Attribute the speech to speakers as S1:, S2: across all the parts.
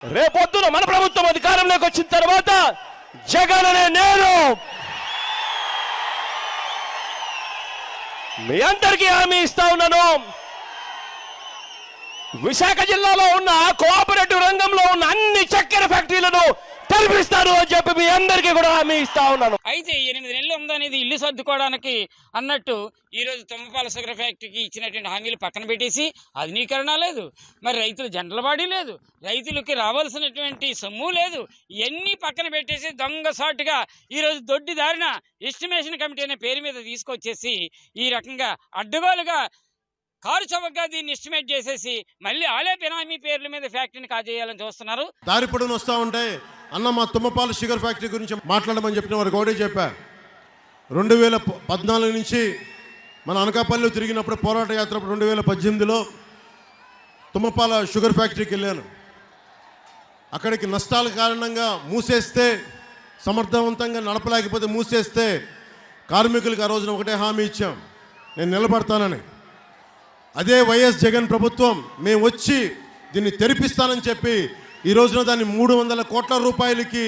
S1: రేపొద్దున మన ప్రభుత్వం అధికారంలోకి వచ్చిన తర్వాత జగన్ అనే నేను మీ అందరికీ హామీ ఇస్తా ఉన్నాను. విశాఖ జిల్లాలో ఉన్న కోఆపరేటివ్ రంగంలో ఉన్న అన్ని చక్కెర ఫ్యాక్టరీలను తెరిపిస్తాను అని చెప్పి మీ అందరికీ కూడా హామీ ఇస్తా ఉన్నాను.
S2: అయితే 8 నెలలు ఉందనేది ఇల్లు సర్దుకోవడానికి అన్నట్టు ఈరోజు తుమ్మపాల షుగర్ ఫ్యాక్టరీకి ఇచ్చినటువంటి హామీలు పక్కన పెట్టేసి ఆధునీకరణ లేదు, మరి రైతులు జంటలబాడీ లేదు, రైతులకి రావాల్సినటువంటి సొమ్ము లేదు, ఇవన్నీ పక్కన పెట్టేసి దొంగసాటుగా ఈరోజు దొడ్డి దారిన ఎస్టిమేషన్ కమిటీ అనే పేరు మీద తీసుకొచ్చేసి ఈ రకంగా అడ్డగోలుగా కారు చౌకగా దీన్ని ఎస్టిమేట్ చేసేసి మళ్ళీ ఆలే బినామీ పేర్ల మీద ఫ్యాక్టరీని కాజేయాలని చూస్తున్నారు.
S3: దారి పొడవున వస్తూ ఉంటే అన్న మా తుమ్మపాల షుగర్ ఫ్యాక్టరీ గురించి మాట్లాడమని చెప్పిన వారికి ఒకటే చెప్పా. 2014 నుంచి మన అనకాపల్లిలో తిరిగినప్పుడు పోరాట యాత్ర 2018లో తుమ్మపాల షుగర్ ఫ్యాక్టరీకి వెళ్ళాను. అక్కడికి నష్టాల కారణంగా మూసేస్తే, సమర్థవంతంగా నడపలేకపోతే మూసేస్తే కార్మికులకు ఆ రోజున ఒకటే హామీ ఇచ్చాం, నేను నిలబడతానని. అదే వైఎస్ జగన్ ప్రభుత్వం మేము వచ్చి దీన్ని తెరిపిస్తానని చెప్పి ఈ రోజున దాన్ని 300 కోట్ల రూపాయలకి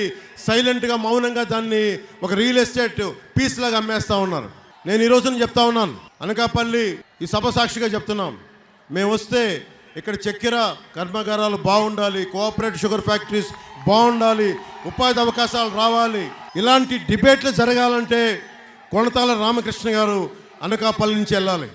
S3: సైలెంట్గా మౌనంగా దాన్ని ఒక రియల్ ఎస్టేట్ పీస్ లాగా అమ్మేస్తూ ఉన్నారు. నేను ఈ రోజున చెప్తా ఉన్నాను, అనకాపల్లి ఈ సభ సాక్షిగా చెప్తున్నాం, మేము వస్తే ఇక్కడ చక్కెర కర్మాగారాలు బాగుండాలి, కోఆపరేటివ్ షుగర్ ఫ్యాక్టరీస్ బాగుండాలి, ఉపాధి అవకాశాలు రావాలి. ఇలాంటి డిబేట్లు జరగాలంటే కొణతాల రామకృష్ణ గారు అనకాపల్లి నుంచి వెళ్ళాలి.